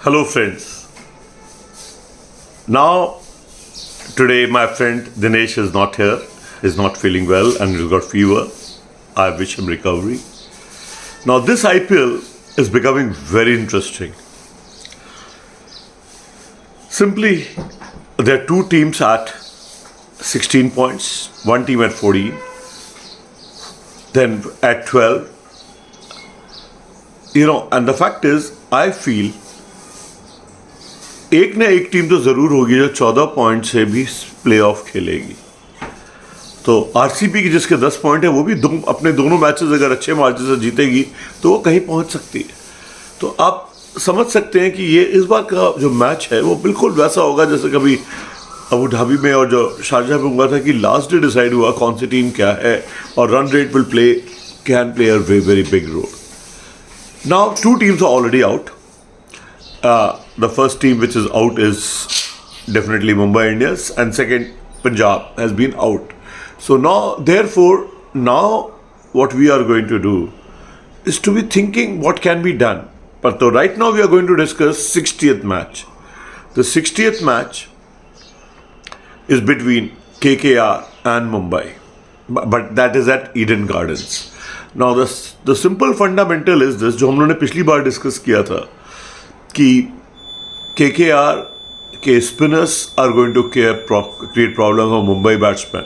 Hello friends. Now today my friend Dinesh is not here. He's not feeling well and he's got fever. I wish him recovery. Now this IPL is becoming very interesting. Simply there are two teams at 16 points, one team at 14, then at 12. And the fact is I feel एक न एक team तो ज़रूर होगी जो 14 point से भी play of खेलेगी. तो आरसीबी की जिसके 10 पॉइंट है वो भी अपने दोनों मैचेस अगर अच्छे मार्जिन से जीतेगी तो वो कहीं पहुंच सकती है. तो आप समझ सकते हैं कि ये इस बार का जो मैच है वो बिल्कुल वैसा होगा जैसे कभी अबू धाबी में और जो शारजाह में हुआ था कि लास्ट डे डिसाइड हुआ कौन सी टीम क्या है और run rate can play a very big role. Now two teams are already out. The first team which is out is definitely Mumbai Indians and second Punjab has been out. So now what we are going to do is to be thinking what can be done. But right now we are going to discuss 60th match. The 60th match is between KKR and Mumbai. But that is at Eden Gardens. Now the simple fundamental is this जो हम लोगों ने पिछली बार discuss किया था कि KKR के spinners are going to create problem for Mumbai batsman.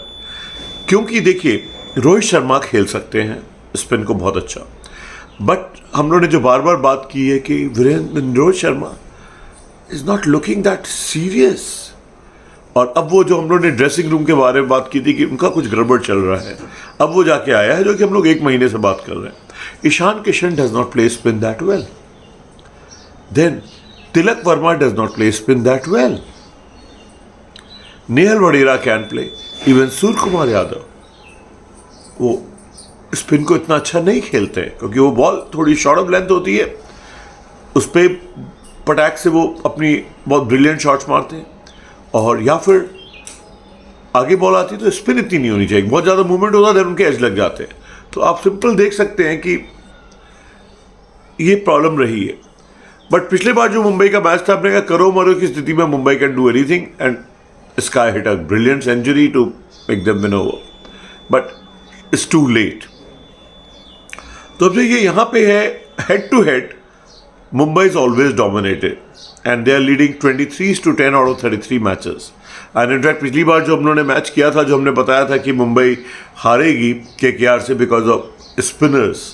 क्योंकि देखिए रोहित शर्मा खेल सकते हैं स्पिन को बहुत अच्छा, बट हम लोगों ने जो बार बार बात की है कि Rohit Sharma is not looking that serious. और अब वो जो हम लोगों ने ड्रेसिंग रूम के बारे में बात की थी कि उनका कुछ गड़बड़ चल रहा है, अब वो जाके आया है जो कि हम लोग एक महीने से बात कर रहे हैं. Ishan Kishan does not play spin that well. Then Tilak Verma does not play spin that well. Nehal Vadera can play. Even Surya Kumar Yadav वो स्पिन को इतना अच्छा नहीं खेलते हैं क्योंकि वो बॉल थोड़ी शॉर्ट ऑफ लेंथ होती है, उस पर पटैक से वो अपनी बहुत ब्रिलियंट शॉट्स मारते हैं. और या फिर आगे बॉल आती है तो स्पिन इतनी नहीं होनी चाहिए, बहुत ज़्यादा मूवमेंट होता है देन उनके एज लग जाते हैं. तो आप सिंपल देख सकते हैं कि ये प्रॉब्लम रही है. बट पिछले बार जो मुंबई का मैच था आपने कहा करो मरो की स्थिति में Mumbai can do anything and SKY hit a brilliant century to make them win over, but it's too late. तो अब ये यहाँ पे है head to head Mumbai is always dominated and they are leading 23-10 out of 33 matches. And in fact पिछली बार जो हम लोगों ने मैच किया था जो हमने बताया था कि मुंबई हारेगी केकेआर से बिकॉज ऑफ स्पिनर्स.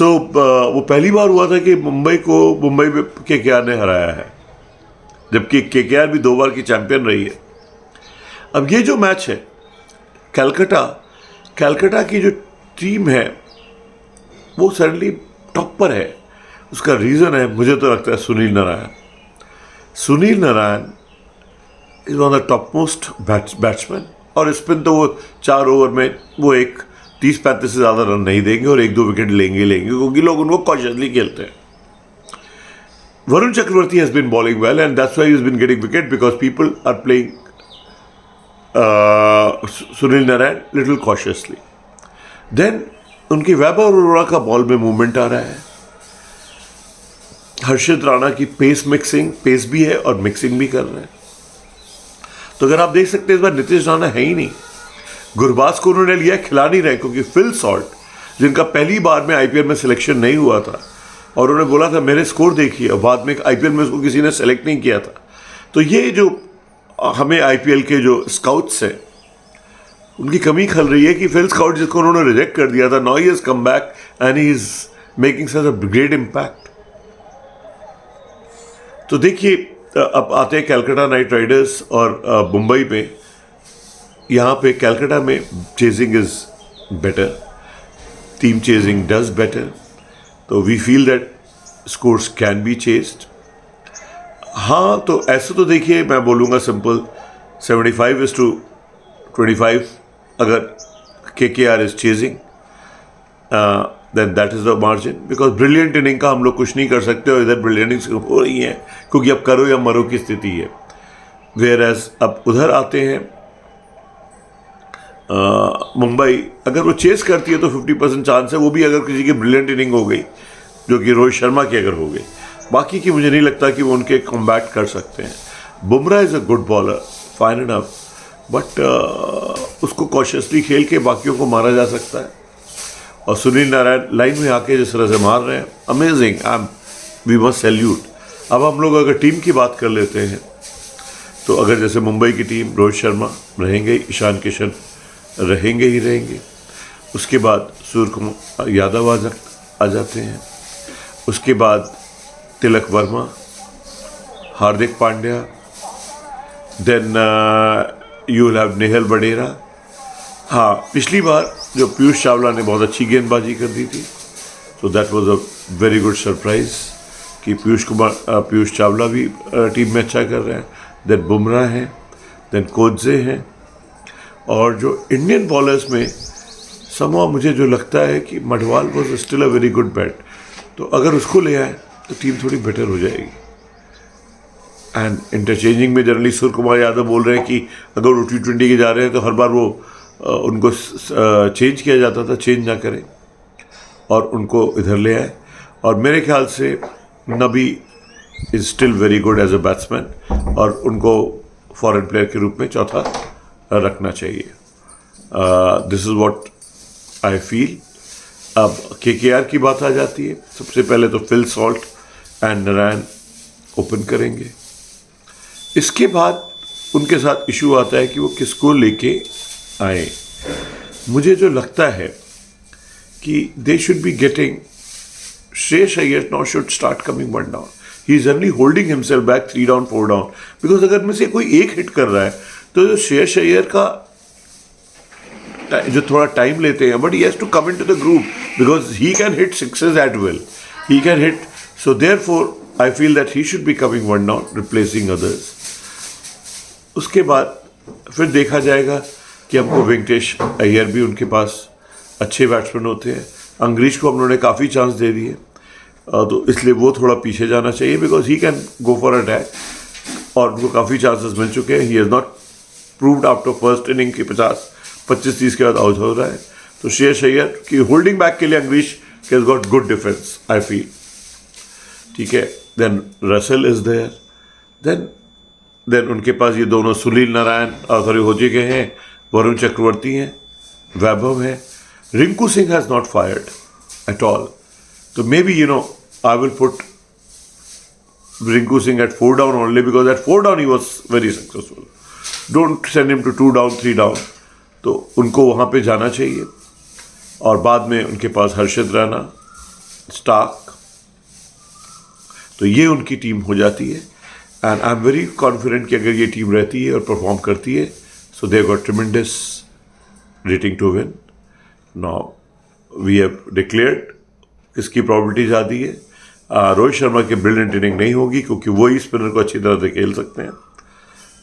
वो पहली बार हुआ था कि मुंबई में केकेआर ने हराया है, जबकि केकेआर भी 2 बार की चैंपियन रही है. अब ये जो मैच है कलकत्ता की जो टीम है वो सडनली टॉप पर है. उसका रीज़न है मुझे तो लगता है Sunil Narayan is one of the top most batsman. और स्पिन तो वो 4 ओवर में वो एक 30-35 से ज़्यादा रन नहीं देंगे और 1-2 विकेट लेंगे क्योंकि लोग उनको कॉशियसली खेलते हैं. Varun Chakravarthy has been bowling well and that's why he has been getting wicket because people are playing Sunil Narine little cautiously. Then उनकी वैभव अरोड़ा का बॉल में मूवमेंट आ रहा है. हर्षित राणा की पेस भी है और मिक्सिंग भी कर रहे हैं. तो अगर आप देख सकते हैं इस बार नीतीश राणा है ही नहीं. गुरबाज को उन्होंने लिया, खिला नहीं रहे क्योंकि फिल सॉल्ट जिनका पहली बार में आईपीएल में सिलेक्शन नहीं हुआ था और उन्होंने बोला था मेरे स्कोर देखिए, और बाद में आईपीएल में उसको किसी ने सेलेक्ट नहीं किया था. तो ये जो हमें आईपीएल के जो स्काउट्स हैं उनकी कमी खल रही है कि फिल स्काउट जिसको उन्होंने रिजेक्ट कर दिया था, now he has come back and he is making such a great impact. तो देखिए अब आते हैं कलकत्ता नाइट राइडर्स और मुंबई पे. यहाँ पे कलकत्ता में chasing is better, team chasing does better, तो we feel that scores can be chased. हाँ तो ऐसे तो देखिए मैं बोलूँगा सिंपल 75-25 अगर KKR is chasing then that is the margin because brilliant inning का हम लोग कुछ नहीं कर सकते और इधर ब्रिलियंट इनिंग हो रही है क्योंकि अब करो या मरो की स्थिति है. वेयर एज अब उधर आते हैं मुंबई अगर वो चेस करती है तो 50% चांस है, वो भी अगर किसी की ब्रिलियंट इनिंग हो गई, जो कि रोहित शर्मा की अगर हो गई। बाकी की मुझे नहीं लगता कि वो उनके कॉम्बैट कर सकते हैं। Bumrah is a good bowler, fine enough, but उसको कॉशियसली खेल के बाकियों को मारा जा सकता है। और सुनील नारायण लाइन में आके जिस तरह से मार रहे हैं, अमेजिंग, वी मस्ट सैल्यूट। अब हम लोग अगर टीम की बात कर लेते हैं, तो अगर जैसे मुंबई की टीम, रोहित शर्मा रहेंगे, ईशान किशन रहेंगे ही रहेंगे, उसके बाद सूर्य कुमार यादव आ जाते हैं, उसके बाद Tilak Varma, Hardik Pandya, then you will have Nehal Wadhera. हाँ, पिछली बार जो पीयूष चावला ने बहुत अच्छी गेंदबाजी कर दी थी, so that was a very good surprise कि पीयूष चावला भी टीम में अच्छा कर रहे हैं। देन बुमराह हैं, देन कोत्जे हैं, और जो इंडियन बॉलर्स में समहा मुझे जो लगता है कि Madhwal was still a very good bat, तो अगर उसको ले आए तो टीम थोड़ी बेटर हो जाएगी। एंड इंटरचेंजिंग में जनरली सूर्य कुमार यादव बोल रहे हैं कि अगर वो T20 के जा रहे हैं तो हर बार वो उनको चेंज किया जाता था, चेंज ना करें और उनको इधर ले आए। और मेरे ख्याल से Nabi is still very good as a batsman, और उनको फॉरेन प्लेयर के रूप में चौथा रखना चाहिए। This is what I feel. अब KKR की बात आ जाती है। सबसे पहले तो Phil Salt and Narayan open करेंगे। इसके बाद उनके साथ इशू आता है कि वो किसको लेके आए। मुझे जो लगता है कि they should be getting Shreyas Iyer now should start coming 1 down. He is only holding himself back 3 down 4 down, because अगर में से कोई एक हिट कर रहा है तो जो श्रेयस अय्यर का जो थोड़ा टाइम लेते हैं, but he has to come into the group because he can hit sixes at will, he can hit, so therefore I feel that he should be coming 1 down replacing others. उसके बाद फिर देखा जाएगा कि हमको वेंकटेश अय्यर भी उनके पास अच्छे बैट्समैन होते हैं। अंग्रीश को हम लोगों ने काफ़ी चांस दे दिए, तो इसलिए वो थोड़ा पीछे जाना चाहिए because he can go for attack, और उनको काफ़ी चांसेस मिल चुके हैं। He has not proved after first inning की 25-30 के बाद आउट हो रहा है। तो श्रेयस अय्यर की होल्डिंग बैक के लिए Angkrish has got good defence I feel, ठीक है। Then Russell is there, then उनके पास ये दोनों सुनील नारायण हो चुके हैं, वरुण चक्रवर्ती हैं, वैभव है, Rinku Singh has not fired at all, तो maybe I will put Rinku Singh at 4 down only because at 4 down he was very successful. Don't send him to 2 down 3 down, तो उनको वहाँ पे जाना चाहिए। और बाद में उनके पास हर्षित राणा, स्टार्क, तो ये उनकी टीम हो जाती है। And I am very confident कि अगर ये टीम रहती है और परफॉर्म करती है, so they got tremendous rating to win. Now we have declared किसकी प्रॉबिलिटी ज़्यादा है। रोहित शर्मा की ब्रिलियंट इनिंग नहीं होगी क्योंकि वो ही स्पिनर को अच्छी तरह से खेल सकते हैं,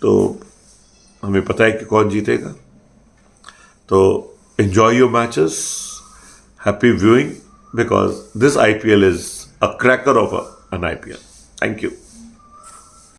तो हमें पता है कि कौन जीतेगा। तो enjoy your matches, happy viewing, because this IPL is a cracker of an IPL. Thank you.